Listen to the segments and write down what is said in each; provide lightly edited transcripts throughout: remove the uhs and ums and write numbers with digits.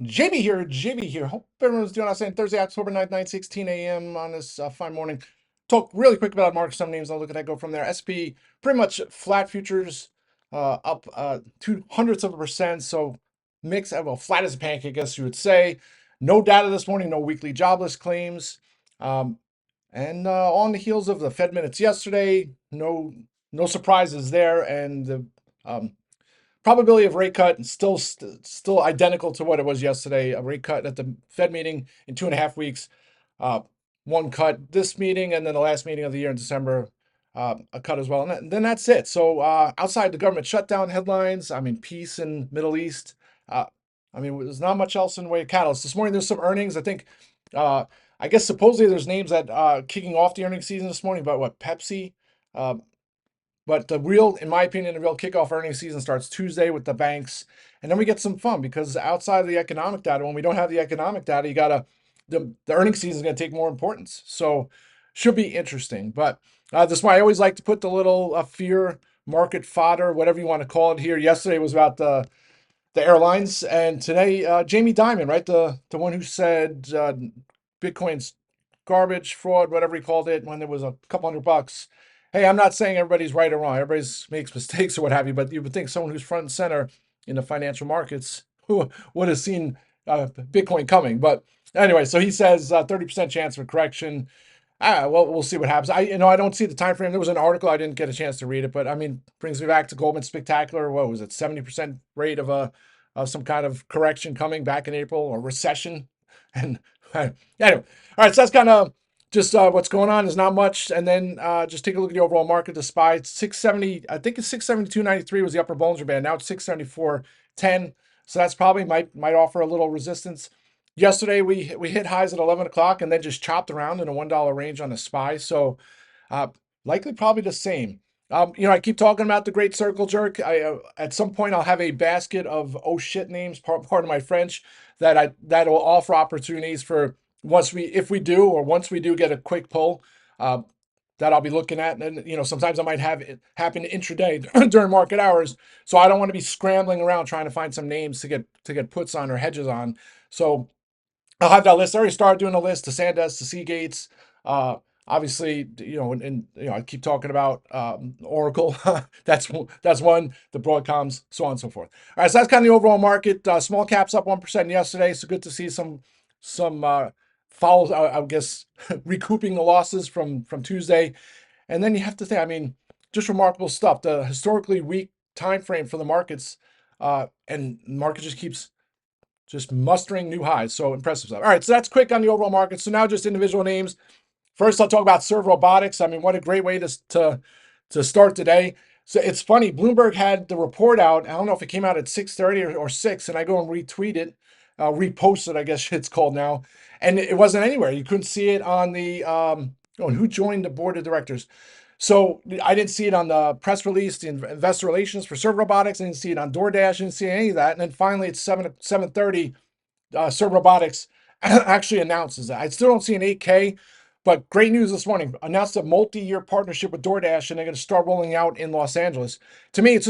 JB here. Hope everyone's doing awesome. Thursday, October 9th, 9:16 a.m. on this fine morning. Talk really quick about market, some names. I'll look at that, go from there. SP, pretty much flat futures, up 0.02%. So mix, well, flat as a pancake, I guess you would say. No data this morning, no weekly jobless claims. Um, and on the heels of the Fed minutes yesterday, no surprises there. And the um, probability of rate cut still identical to what it was yesterday. A rate cut at the Fed meeting in 2.5 weeks. Uh, one cut this meeting, and then the last meeting of the year in December, a cut as well. And then that's it. So outside the government shutdown headlines, I mean, peace in Middle East. Uh, I mean, there's not much else in the way of catalyst. This morning, there's some earnings. I think, I guess supposedly there's names that kicking off the earnings season this morning. But what Pepsi, uh, but the real, in my opinion, the real kickoff earnings season starts Tuesday with the banks. And then we get some fun because outside of the economic data, when we don't have the economic data, the earnings season is going to take more importance. So should be interesting. But this is why I always like to put the little fear market fodder, whatever you want to call it here. Yesterday was about the airlines, and today Jamie Dimon, right, the one who said Bitcoin's garbage, fraud, whatever he called it, when there was a couple $100. Hey, I'm not saying everybody's right or wrong. Everybody makes mistakes or what have you, but you would think someone who's front and center in the financial markets who would have seen Bitcoin coming. But anyway, so he says 30% chance of a correction. Well, we'll see what happens. I don't see the time frame. There was an article, I didn't get a chance to read it, but I mean, brings me back to Goldman Spectacular. What was it? 70% rate of some kind of correction coming back in April, or recession. And anyway, all right. So that's kind of just what's going on. There's not much. And then just take a look at the overall market. The SPY 670. I think it's 672.93 was the upper Bollinger Band. Now it's 674.10. So that's probably might offer a little resistance. Yesterday we hit highs at 11 o'clock and then just chopped around in a $1 range on the SPY. So likely probably the same. I keep talking about the Great Circle Jerk. At some point I'll have a basket of oh shit names, part of my French, that will offer opportunities for once we do get a quick pull, uh, that I'll be looking at. And sometimes I might have it happen intraday during market hours. So I don't want to be scrambling around trying to find some names to get puts on or hedges on. So I'll have that list. I already started doing a list: the Sandesk, the Seagates. Obviously, I keep talking about Oracle. that's one. The Broadcoms, so on and so forth. All right, so that's kind of the overall market. Small caps up 1% yesterday, so good to see some follows. I guess recouping the losses from Tuesday. And then you have to think. I mean, just remarkable stuff. The historically weak time frame for the markets, and the market just mustering new highs. So impressive stuff. All right, so that's quick on the overall market. So now just individual names. First, I'll talk about SERV Robotics. I mean, what a great way to start today. So it's funny. Bloomberg had the report out. I don't know if it came out at 6:30 or 6, and I go and retweet it, repost it, I guess it's called now, and it wasn't anywhere. You couldn't see it on the who joined the board of directors. So I didn't see it on the press release, the investor relations for SERV Robotics. I didn't see it on DoorDash. I didn't see any of that. And then finally, it's 7:30. SERV Robotics actually announces that. I still don't see an 8K, but great news this morning. Announced a multi-year partnership with DoorDash, and they're going to start rolling out in Los Angeles. To me, it's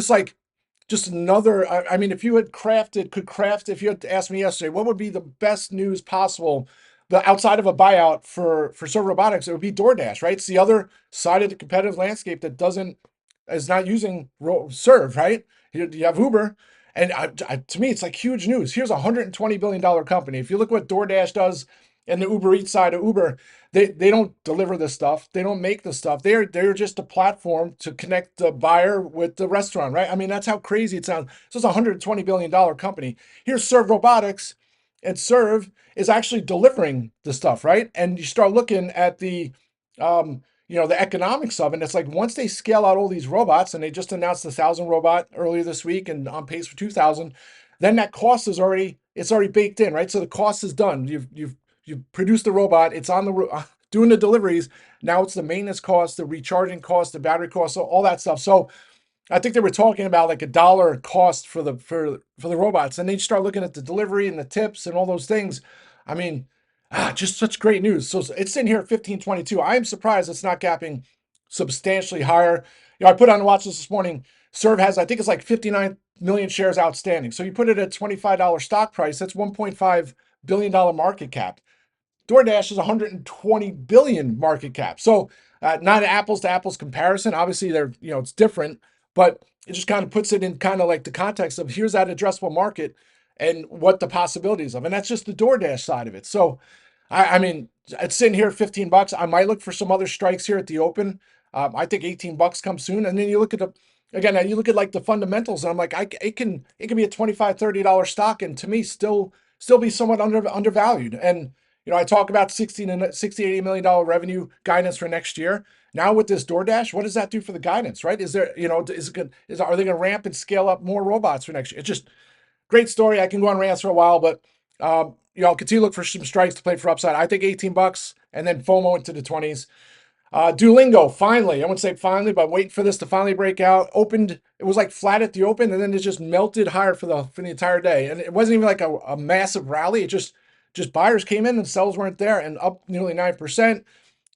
just another. I mean, if you had if you had asked me yesterday, what would be the best news possible, the outside of a buyout for SERV Robotics, it would be DoorDash, right? It's the other side of the competitive landscape that is not using SERV, right? You have Uber. And to me, it's like huge news. Here's a $120 billion company. If you look what DoorDash does and the Uber Eats side of Uber, they don't deliver this stuff. They don't make the stuff. They're just a platform to connect the buyer with the restaurant, right? I mean, that's how crazy it sounds. So it's a $120 billion company. Here's SERV Robotics, and SERV is actually delivering the stuff, right? And you start looking at the economics of it. And it's like once they scale out all these robots, and they just announced the 1,000 robot earlier this week and on pace for 2,000, then that cost is already baked in, right? So the cost is done. You've produced the robot. It's on the doing the deliveries. Now it's the maintenance cost, the recharging cost, the battery cost, all that stuff. So I think they were talking about like $1 cost for the robots, and they start looking at the delivery and the tips and all those things. I mean, just such great news. So it's in here at 1522. I am surprised it's not gapping substantially higher. I put on the watch list this morning. SERV has, I think it's like 59 million shares outstanding. So you put it at $25 stock price, that's $1.5 billion market cap. DoorDash is 120 billion market cap. So not an apples to apples comparison. Obviously, they're it's different, but it just kind of puts it in kind of like the context of here's that addressable market and what the possibilities of, and that's just the DoorDash side of it. So, I mean, it's sitting here at 15 bucks. I might look for some other strikes here at the open. I think 18 bucks comes soon, and then you look at you look at like the fundamentals, and I'm like, it can be a 25 $30 stock, and to me, still be somewhat undervalued. And I talk about 60 $80 million revenue guidance for next year. Now with this DoorDash, what does that do for the guidance, right? Is there, is it good? Are they going to ramp and scale up more robots for next year? It's just great story. I can go on rants for a while, but I'll continue to look for some strikes to play for upside. I think 18 bucks and then FOMO into the 20s. Duolingo, finally, I wouldn't say finally, but waiting for this to finally break out. Opened, it was like flat at the open, and then it just melted higher for the entire day. And it wasn't even like a massive rally. It just buyers came in and sellers weren't there, and up nearly 9%.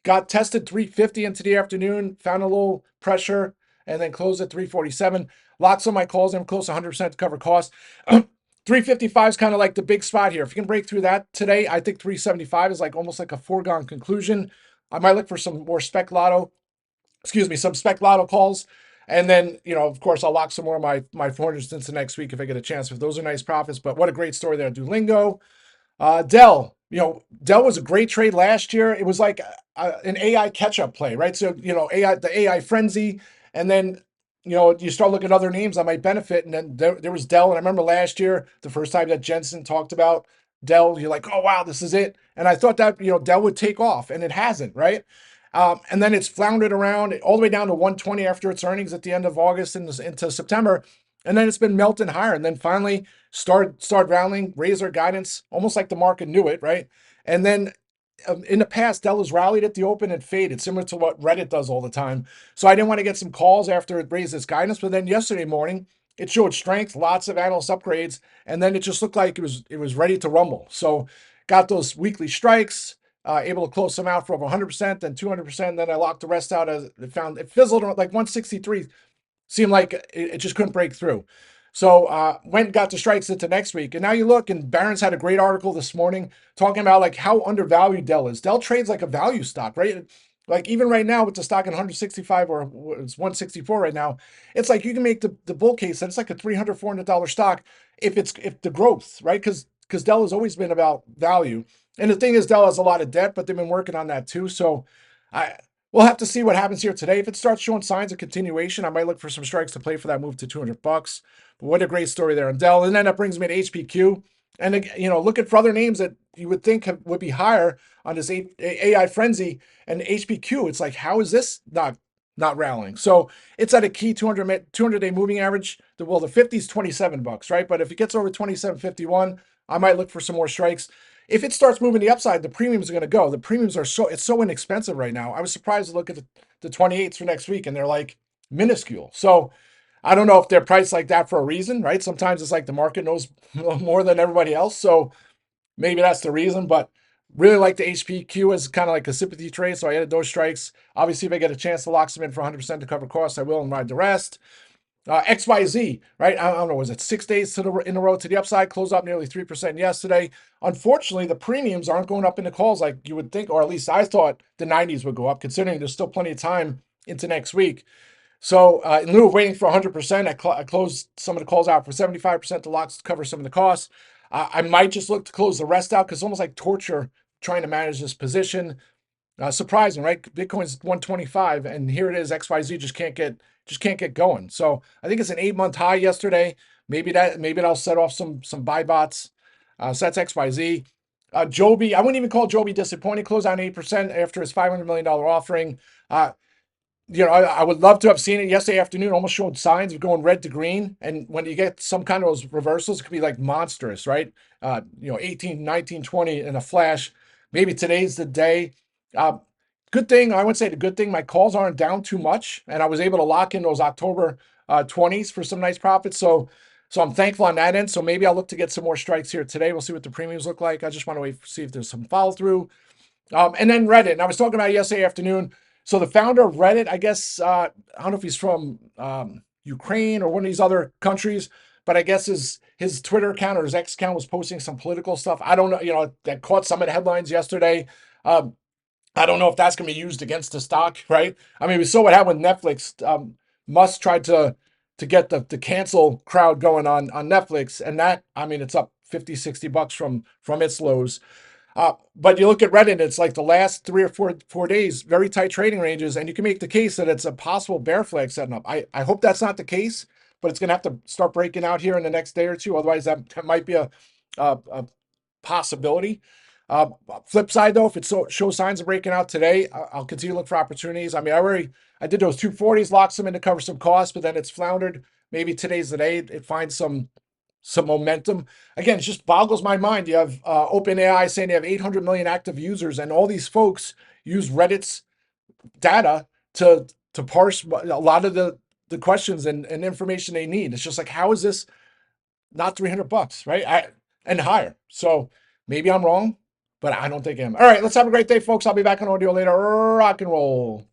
Got tested 350 into the afternoon, found a little pressure, and then closed at 347. Lots of my calls, I'm close to 100% to cover costs. 355 is kind of like the big spot here. If you can break through that today, I think 375 is like almost like a foregone conclusion. I might look for some more some spec lotto calls. And then, of course, I'll lock some more of my 400s into next week if I get a chance. If those are nice profits, but what a great story there. Duolingo. DELL, DELL was a great trade last year. It was like an AI catch-up play, right? So, the AI frenzy, and then, you start looking at other names that might benefit. And then there was DELL. And I remember last year, the first time that Jensen talked about DELL, you're like, oh, wow, this is it. And I thought that, DELL would take off, and it hasn't, right? And then it's floundered around all the way down to 120 after its earnings at the end of August into September. And then it's been melting higher. And then finally start rallying, raise their guidance, almost like the market knew it, right? And then in the past, Dell has rallied at the open and faded, similar to what Reddit does all the time. So I didn't want to get some calls after it raised its guidance. But then yesterday morning, it showed strength, lots of analyst upgrades, and then it just looked like it was ready to rumble. So got those weekly strikes, able to close some out for over 100%, then 200%. Then I locked the rest out as it fizzled like 163. Seemed like it just couldn't break through. So went and got the strikes into next week. And now you look, and Barron's had a great article this morning talking about like how undervalued Dell is. Dell trades like a value stock, right? Like even right now with the stock at 165 or it's 164 right now, it's like you can make the bull case that it's like a $300, $400 stock if the growth, right? Because Dell has always been about value. And the thing is, Dell has a lot of debt, but they've been working on that too. So we'll have to see what happens here today. If it starts showing signs of continuation, I might look for some strikes to play for that move to 200 bucks. But what a great story there on Dell. And then that brings me to HPQ. And, looking for other names that you would think would be higher on this AI frenzy. And HPQ, it's like, how is this not rallying? So it's at a key 200-day moving average. The 50 is 27 bucks, right? But if it gets over 27.51, I might look for some more strikes. If it starts moving the upside, the premiums are going to go. The premiums are it's so inexpensive right now. I was surprised to look at the 28s for next week, and they're like minuscule. So I don't know if they're priced like that for a reason, right? Sometimes it's like the market knows more than everybody else. So maybe that's the reason, but really like the HPQ as kind of like a sympathy trade. So I added those strikes. Obviously, if I get a chance to lock some in for 100% to cover costs, I will and ride the rest. XYZ, right? I don't know, was it 6 days in a row to the upside? Closed up nearly 3% yesterday. Unfortunately, the premiums aren't going up in the calls like you would think, or at least I thought the 90s would go up, considering there's still plenty of time into next week. So in lieu of waiting for 100%, I closed some of the calls out for 75% to lock to cover some of the costs. I might just look to close the rest out because it's almost like torture trying to manage this position. Surprising, right? Bitcoin's 125, and here it is. XYZ just can't get going. So I think it's an 8-month high yesterday. Maybe that'll set off some buy bots. So that's XYZ. JOBY, I wouldn't even call JOBY disappointing. Closed down 8% after his $500 million offering. I would love to have seen it yesterday afternoon. Almost showed signs of going red to green. And when you get some kind of those reversals, it could be like monstrous, right? 18, 19, 20 in a flash. Maybe today's the day. Good thing, I would say the good thing, my calls aren't down too much, and I was able to lock in those October 20s for some nice profits. So I'm thankful on that end. So maybe I'll look to get some more strikes here today. We'll see what the premiums look like. I just want to wait to see if there's some follow through. And then Reddit, and I was talking about it yesterday afternoon. So the founder of Reddit, I guess, I don't know if he's from Ukraine or one of these other countries, but I guess his Twitter account or his X account was posting some political stuff. I don't know, that caught some of the headlines yesterday. Um, I don't know if that's going to be used against the stock, right? I mean, we saw what happened with Netflix. Musk tried to get the cancel crowd going on Netflix, and that, I mean, it's up 50, $60 from its lows. But you look at Reddit, it's like the last 3 or 4 days, very tight trading ranges, and you can make the case that it's a possible bear flag setting up. I hope that's not the case, but it's going to have to start breaking out here in the next day or two. Otherwise, that might be a possibility. Uh, Flip side though, if it shows signs of breaking out today, I'll continue to look for opportunities. I mean, I did those 240s, locked some in to cover some costs, but then it's floundered. Maybe today's the day it finds some momentum. Again, it just boggles my mind. You have OpenAI saying they have 800 million active users, and all these folks use Reddit's data to parse a lot of the questions and information they need. It's just like, how is this not $300, right? And higher. So maybe I'm wrong, but I don't think I am. All right, let's have a great day, folks. I'll be back on audio later. Rock and roll.